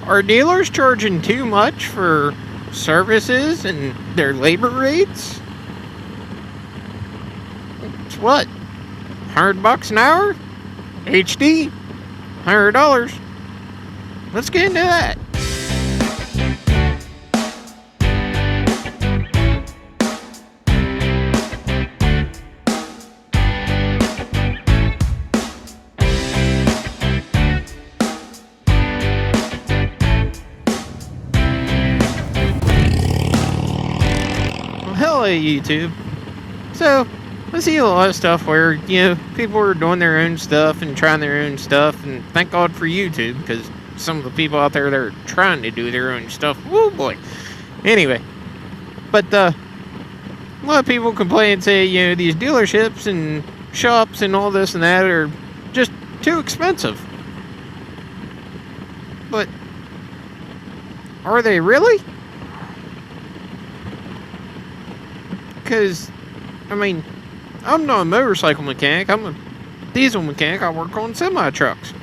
Are dealers charging too much for services and their labor rates? It's what? $100 an hour? HD? $100? Let's get into that. Hello, YouTube. So, I see a lot of stuff where, people are doing their own stuff and trying their own stuff, and thank God for YouTube, because some of the people out there that are trying to do their own stuff, woo boy. Anyway, but a lot of people complain and say, these dealerships and shops and all this and that are just too expensive. But, are they really? Because, I'm not a motorcycle mechanic. I'm a diesel mechanic. I work on semi-trucks.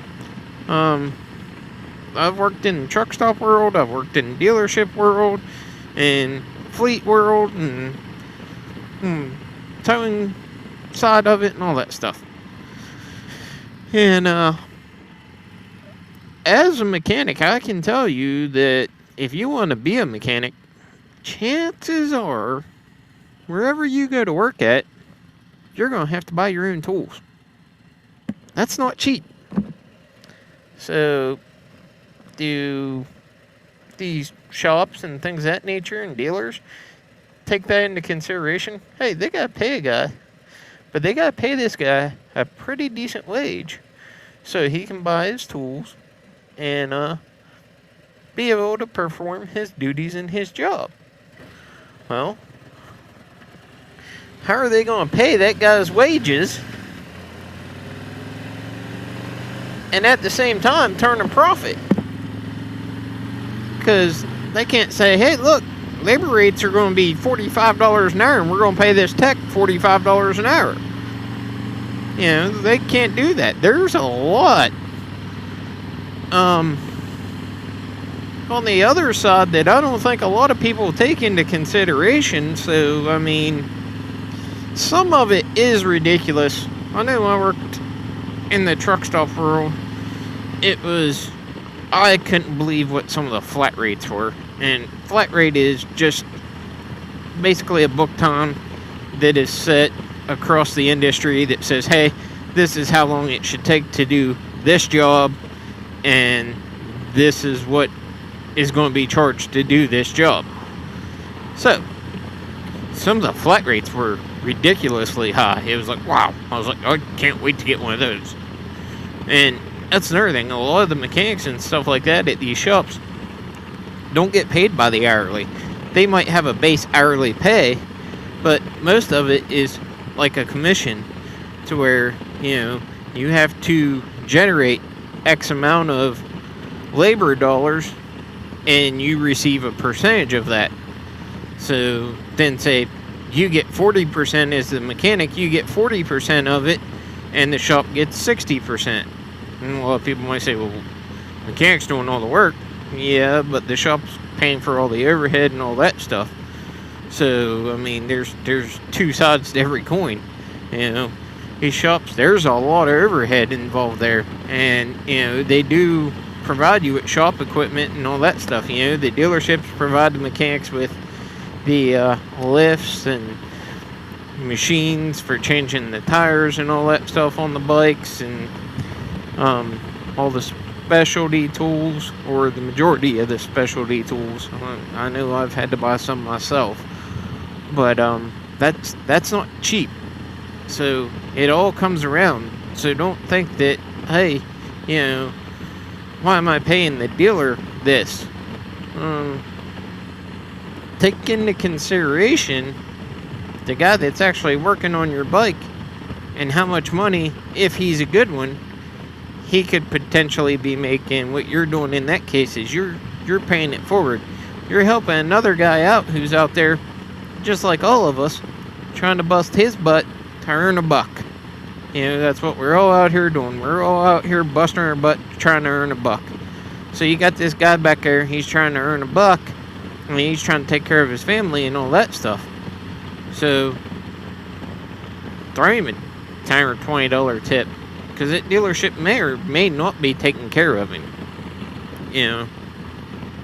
I've worked in the truck stop world. I've worked in dealership world. And fleet world. And towing side of it and all that stuff. And, as a mechanic, I can tell you that if you want to be a mechanic, chances are, wherever you go to work at, you're going to have to buy your own tools. That's not cheap. So, do these shops and things of that nature and dealers take that into consideration? Hey, they got to pay a guy, but they got to pay this guy a pretty decent wage so he can buy his tools and be able to perform his duties in his job. Well, how are they going to pay that guy's wages and at the same time turn a profit? Because they can't say, hey, look, labor rates are going to be $45 an hour and we're going to pay this tech $45 an hour. They can't do that. There's a lot on the other side that I don't think a lot of people take into consideration. So, some of it is ridiculous. I know I worked in the truck stop world. I couldn't believe what some of the flat rates were. And flat rate is just basically a book time that is set across the industry that says, hey, this is how long it should take to do this job, and this is what is going to be charged to do this job. So, some of the flat rates were ridiculously high. It was like, wow. I was like, I can't wait to get one of those. And that's another thing. A lot of the mechanics and stuff like that at these shops don't get paid by the hourly. They might have a base hourly pay, but most of it is like a commission to where, you have to generate X amount of labor dollars and you receive a percentage of that. So then say you get 40% as the mechanic, you get 40% of it, and the shop gets 60%. And a lot of people might say, well, the mechanic's doing all the work. Yeah, but the shop's paying for all the overhead and all that stuff. So, there's two sides to every coin. These shops, there's a lot of overhead involved there. And, they do provide you with shop equipment and all that stuff. The dealerships provide the mechanics with the lifts and machines for changing the tires and all that stuff on the bikes, and all the specialty tools, or the majority of the specialty tools. I know I've had to buy some myself, but that's not cheap. So it all comes around. So don't think that, hey, why am I paying the dealer this? Take into consideration the guy that's actually working on your bike and how much money, if he's a good one, he could potentially be making. What you're doing in that case is you're paying it forward. You're helping another guy out who's out there, just like all of us, trying to bust his butt to earn a buck. That's what we're all out here doing. We're all out here busting our butt trying to earn a buck. So you got this guy back there, he's trying to earn a buck. I mean, he's trying to take care of his family and all that stuff. So, throw him a $10 or $20 tip. Because that dealership may or may not be taking care of him. You know,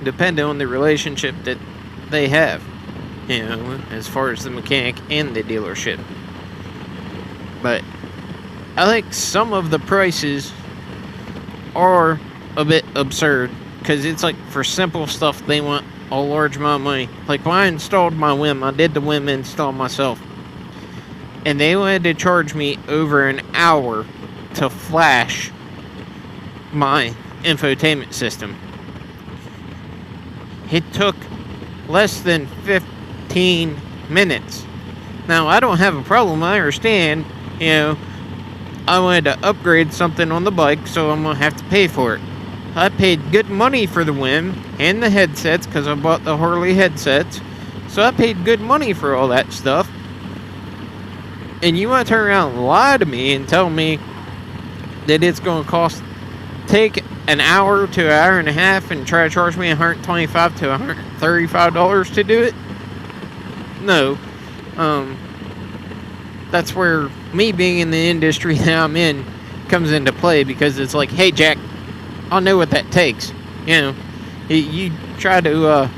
depending on the relationship that they have. You know, as far as the mechanic and the dealership. But I think some of the prices are a bit absurd. Because it's like for simple stuff, they want a large amount of money. Like when I installed my WIM, I did the WIM install myself. And they wanted to charge me over an hour to flash my infotainment system. It took less than 15 minutes. Now, I don't have a problem. I understand, you know, I wanted to upgrade something on the bike, so I'm going to have to pay for it. I paid good money for the WIM and the headsets because I bought the Harley headsets. So I paid good money for all that stuff. And you want to turn around and lie to me and tell me that it's going to take an hour to an hour and a half and try to charge me $125 to $135 to do it? No. That's where me being in the industry that I'm in comes into play, because it's like, hey, Jack, I know what that takes. You know, you try to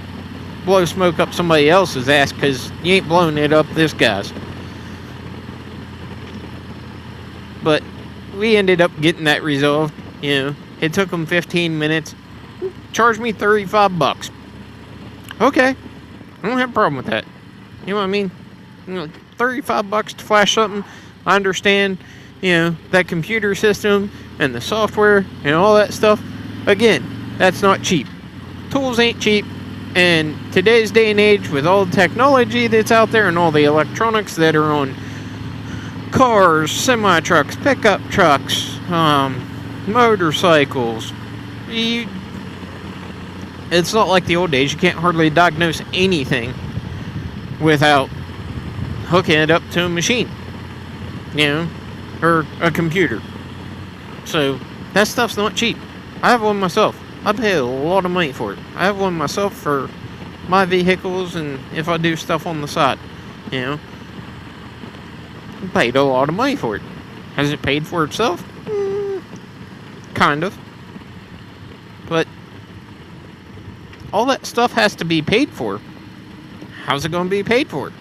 blow smoke up somebody else's ass because you ain't blowing it up this guy's. But we ended up getting that resolved. You know, it took them 15 minutes. Charged me $35. Okay, I don't have a problem with that. You know what I mean? You know, $35 to flash something. I understand, you know, that computer system and the software and all that stuff. Again, that's not cheap. Tools ain't cheap. And today's day and age, with all the technology that's out there and all the electronics that are on cars, semi-trucks, pickup trucks, motorcycles, it's not like the old days. You can't hardly diagnose anything without hooking it up to a machine, you know, or a computer. So that stuff's not cheap. I have one myself. I pay a lot of money for it. I have one myself for my vehicles and if I do stuff on the side, you know. I paid a lot of money for it. Has it paid for itself? Kind of. But all that stuff has to be paid for. How's it going to be paid for?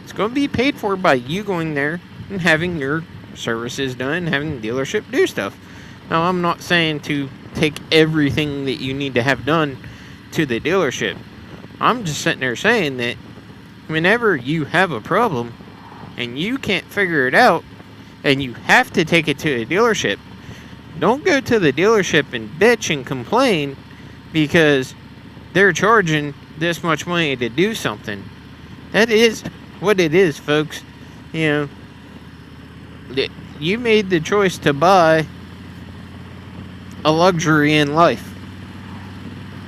It's going to be paid for by you going there and having your services done and having the dealership do stuff. Now, I'm not saying to take everything that you need to have done to the dealership. I'm just sitting there saying that whenever you have a problem and you can't figure it out and you have to take it to a dealership, don't go to the dealership and bitch and complain because they're charging this much money to do something. That is what it is, folks. You know, you made the choice to buy a luxury in life.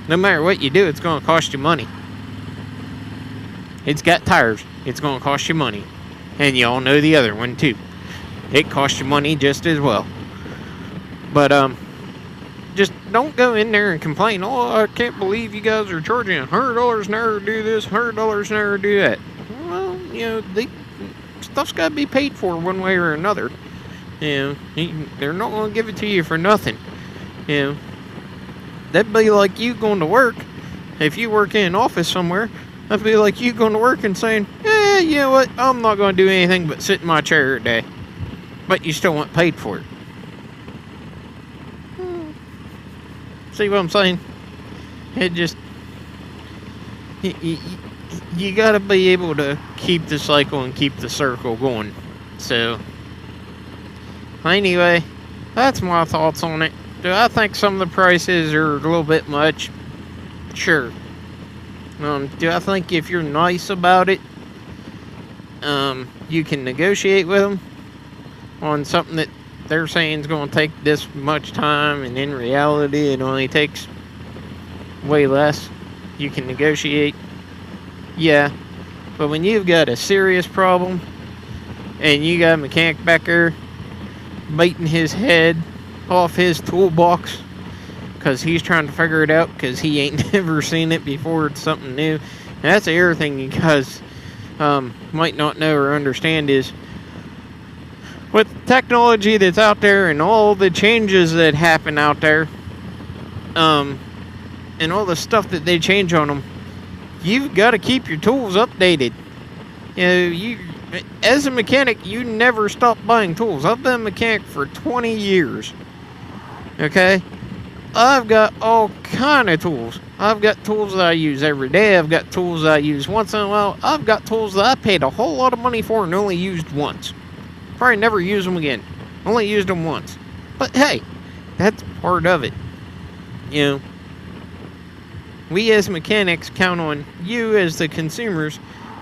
No matter what you do, it's going to cost you money. It's got tires. It's going to cost you money. And you all know the other one too. It costs you money just as well. But just don't go in there and complain. Oh, I can't believe you guys are charging $100 an hour to do this, $100 an hour to do that. Well, you know, stuff's got to be paid for one way or another. You know, they're not going to give it to you for nothing. You know, that'd be like you going to work. If you work in an office somewhere, that'd be like you going to work and saying, you know what, I'm not going to do anything but sit in my chair today. But you still want paid for it. See what I'm saying? It just, you got to be able to keep the cycle and keep the circle going. So, anyway, that's my thoughts on it. Do I think some of the prices are a little bit much? Sure. Do I think if you're nice about it, you can negotiate with them on something that they're saying is going to take this much time, and in reality it only takes way less? You can negotiate. Yeah. But when you've got a serious problem and you got a mechanic back there beating his head off his toolbox because he's trying to figure it out because he ain't never seen it before. It's something new. And that's the other thing you guys might not know or understand is with technology that's out there and all the changes that happen out there, and all the stuff that they change on them, you've got to keep your tools updated. You as a mechanic, you never stop buying tools. I've been a mechanic for 20 years. Okay? I've got all kind of tools. I've got tools that I use every day. I've got tools that I use once in a while. I've got tools that I paid a whole lot of money for and only used once. Probably never use them again. Only used them once. But hey, that's part of it. We as mechanics count on you as the consumers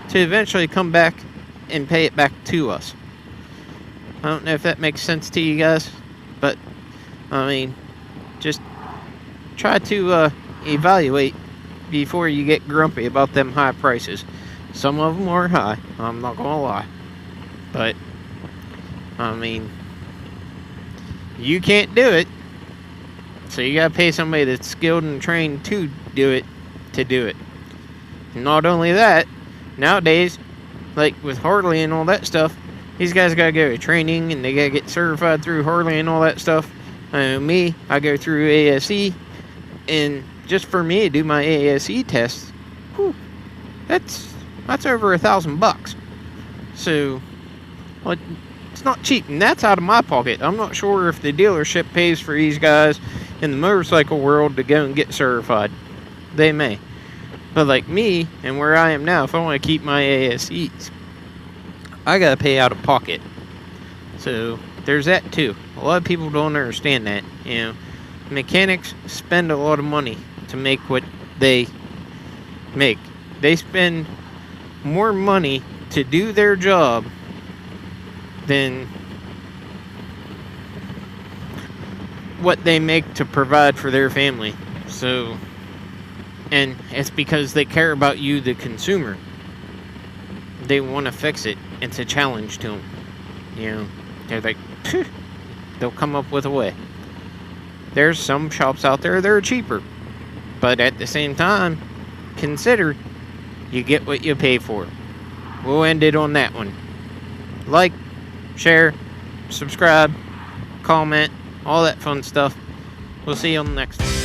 to eventually come back and pay it back to us. I don't know if that makes sense to you guys, but just try to evaluate before you get grumpy about them high prices. Some of them are high, I'm not gonna lie, but you can't do it, so you gotta pay somebody that's skilled and trained to do it. Not only that, nowadays, like with Harley and all that stuff, these guys gotta go to training and they gotta get certified through Harley and all that stuff. I go through ASE, and just for me to do my ASE test, that's over $1,000. So, well, it's not cheap, and that's out of my pocket. I'm not sure if the dealership pays for these guys in the motorcycle world to go and get certified. They may. But like me, and where I am now, if I want to keep my ASEs, I gotta pay out of pocket. So, there's that too. A lot of people don't understand that. Mechanics spend a lot of money to make what they make. They spend more money to do their job than what they make to provide for their family. So, and it's because they care about you, the consumer. They want to fix it. It's a challenge to them. They're like, they'll come up with a way. There's some shops out there that are cheaper, but at the same time, consider you get what you pay for. We'll end it on that one. Like, share, subscribe, comment, all that fun stuff. We'll see you on the next one.